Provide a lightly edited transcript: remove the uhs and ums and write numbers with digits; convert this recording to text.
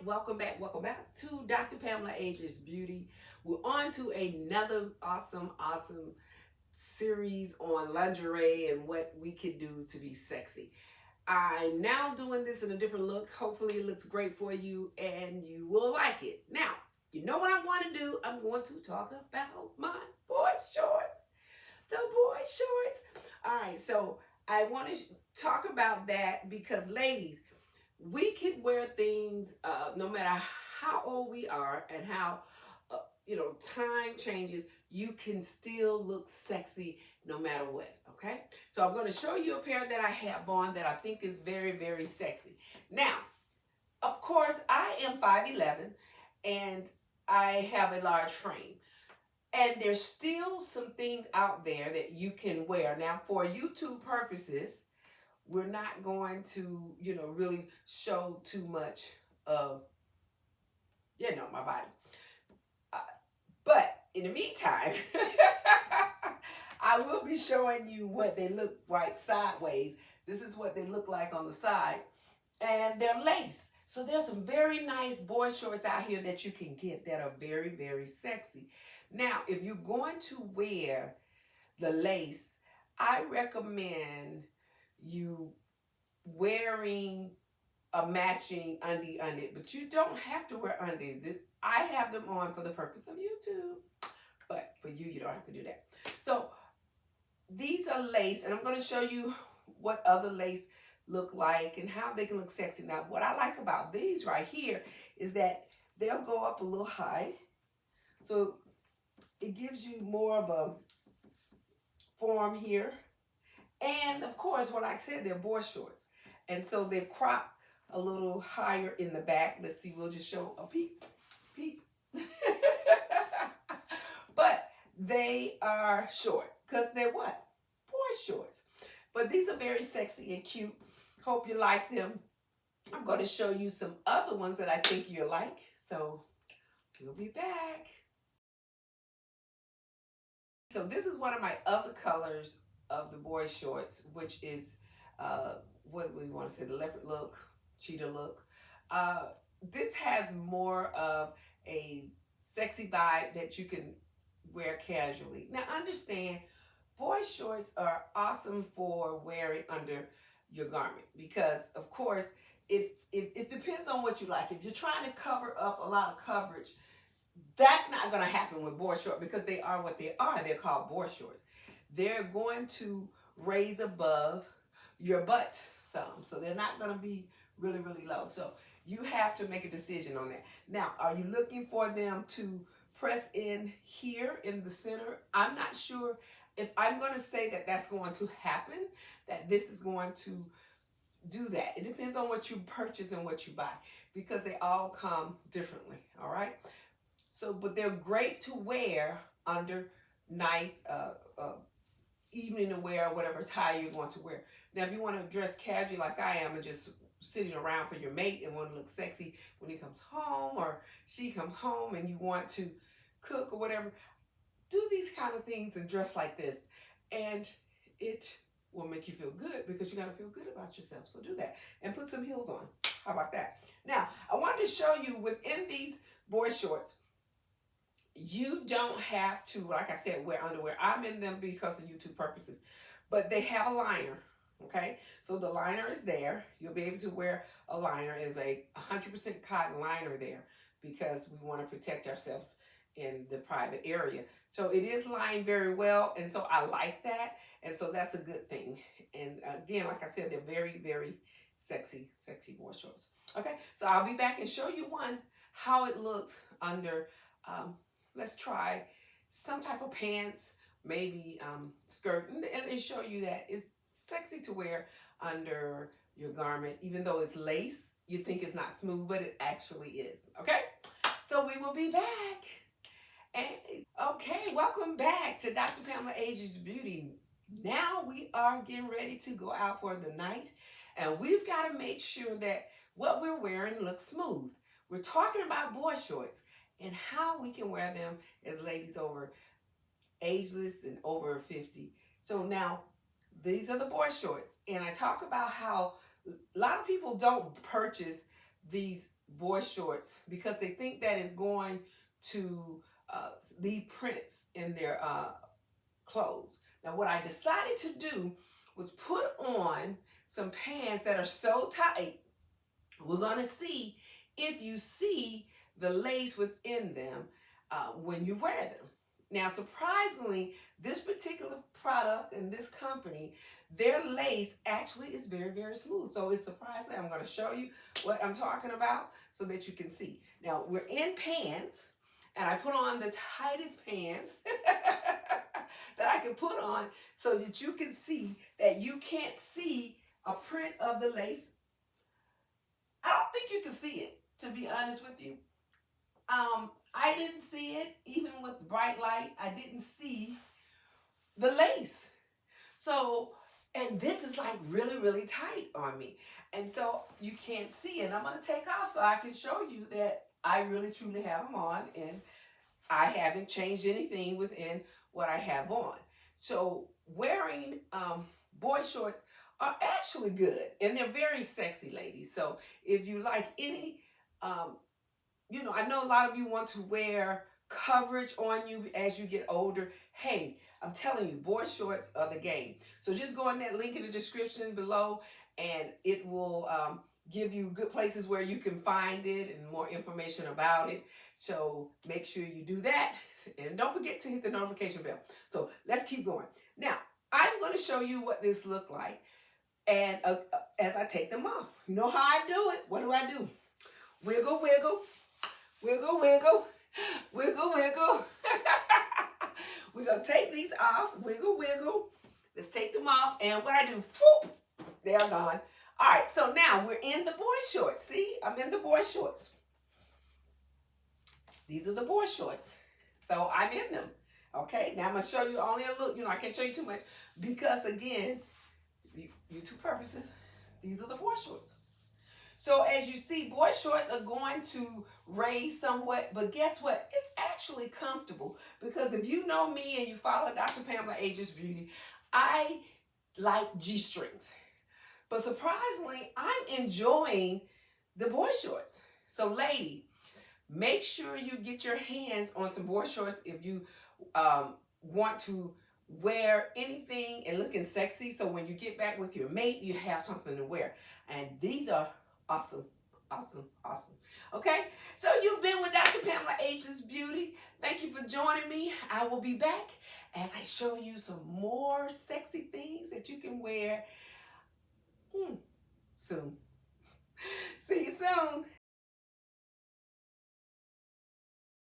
welcome back to Dr. Pamela Ageless Beauty. We're on to another awesome series on lingerie and what we could do to be sexy. I'm now doing this in a different look. Hopefully it looks great for you and you will like it. Now, you know what I want to do? I'm going to talk about my boy shorts. The boy shorts. All right, so I want to talk about that because ladies, we can wear things no matter how old we are and how time changes. You can still look sexy no matter what. Okay, so I'm going to show you a pair that I have on that I think is very sexy. Now, of course, I am 5'11" and I have a large frame. And there's still some things out there that you can wear. Now, for YouTube purposes, we're not going to, really show too much of, my body. Uh, but in the meantime, I will be showing you what they look like sideways. This is what they look like on the side. And they're lace. So there's some very nice boy shorts out here that you can get that are very sexy. Now, if you're going to wear the lace, I recommend you wearing a matching undie under it, but you don't have to wear undies. I have them on for the purpose of YouTube, but for you, you don't have to do that. So these are lace, and I'm going to show you what other lace look like and how they can look sexy. Now, what I like about these right here is that they'll go up a little high, so it gives you more of a form here. And of course, what I said, they're boy shorts. And so they're cropped a little higher in the back. Let's see, we'll just show a peep. But they are short because they're what? Boy shorts. But these are very sexy and cute. Hope you like them. I'm going to show you some other ones that I think you'll like. So we'll be back. So this is one of my other colors of the boy shorts, which is what do we want to say, the leopard look, cheetah look. This has more of a sexy vibe that you can wear casually. Now understand, boy shorts are awesome for wearing under your garment because of course it depends on what you like. If you're trying to cover up a lot of coverage, that's not going to happen with boy shorts because they are what they are. They're called boy shorts. They're going to raise above your butt some. So they're not going to be really low. So you have to make a decision on that. Now, are you looking for them to press in here in the center? I'm not sure if I'm going to say that that's going to happen, that this is going to do that. It depends on what you purchase and what you buy because they all come differently. All right. So, but they're great to wear under nice evening wear or whatever tie you're going to wear. Now, if you want to dress casually like I am and just sitting around for your mate and want to look sexy when he comes home or she comes home and you want to cook or whatever, do these kind of things and dress like this. And it will make you feel good because you got to feel good about yourself. So do that and put some heels on. How about that? Now, I wanted to show you within these boy shorts, you don't have to, like I said, wear underwear. I'm in them because of YouTube purposes, but they have a liner. Okay, so the liner is there. You'll be able to wear a liner. It's a 100% cotton liner there because we want to protect ourselves in the private area. So it is lined very well, and so I like that, and so that's a good thing. And again, like I said, they're very sexy boy shorts. Okay, so I'll be back and show you one how it looks under. Let's try some type of pants, maybe skirt, and show you that it's sexy to wear under your garment. Even though it's lace, you think it's not smooth, but it actually is. Okay, so we will be back. And okay, welcome back to Dr. Pamela Ageless Beauty. Now we are getting ready to go out for the night, and we've got to make sure that what we're wearing looks smooth. We're talking about boy shorts and how we can wear them as ladies over ageless and over 50. So now, these are the boy shorts. And I talk about how a lot of people don't purchase these boy shorts because they think that is going to leave prints in their clothes. Now, what I decided to do was put on some pants that are so tight. We're going to see if you see the lace within them when you wear them. Now, surprisingly, this particular product and this company, their lace actually is very, very smooth. So it's surprising. I'm going to show you what I'm talking about so that you can see. Now, we're in pants, and I put on the tightest pants that I can put on so that you can see that you can't see a print of the lace. I don't think you can see it, to be honest with you. I didn't see it, even with bright light. I didn't see the lace. So, and this is like really, really tight on me. And so you can't see it. I'm going to take off so I can show you that I really, truly have them on. And I haven't changed anything within what I have on. So wearing boy shorts are actually good. And they're very sexy, ladies. So if you like any I know a lot of you want to wear coverage on you as you get older. Hey, I'm telling you, boy shorts are the game. So just go in that link in the description below, and it will give you good places where you can find it and more information about it. So make sure you do that. And don't forget to hit the notification bell. So let's keep going. Now, I'm going to show you what this look like. And as I take them off, you know how I do it. What do? Wiggle, wiggle. Wiggle, wiggle, wiggle, wiggle. We're going to take these off. Wiggle, wiggle. Let's take them off. And what I do, whoop, they're gone. All right, so now we're in the boy shorts. See, I'm in the boy shorts. These are the boy shorts. So I'm in them. Okay, now I'm going to show you only a look. I can't show you too much because, again, two purposes. These are the boy shorts. So as you see, boy shorts are going to raise somewhat, but guess what? It's actually comfortable because if you know me and you follow Dr. Pamela Ageless Beauty, I like G-strings. But surprisingly, I'm enjoying the boy shorts. So lady, make sure you get your hands on some boy shorts if you want to wear anything and looking sexy. So when you get back with your mate, you have something to wear. And these are awesome, awesome, awesome. Okay, so you've been with Dr. Pamela Ageless Beauty. Thank you for joining me. I will be back as I show you some more sexy things that you can wear soon. See you soon.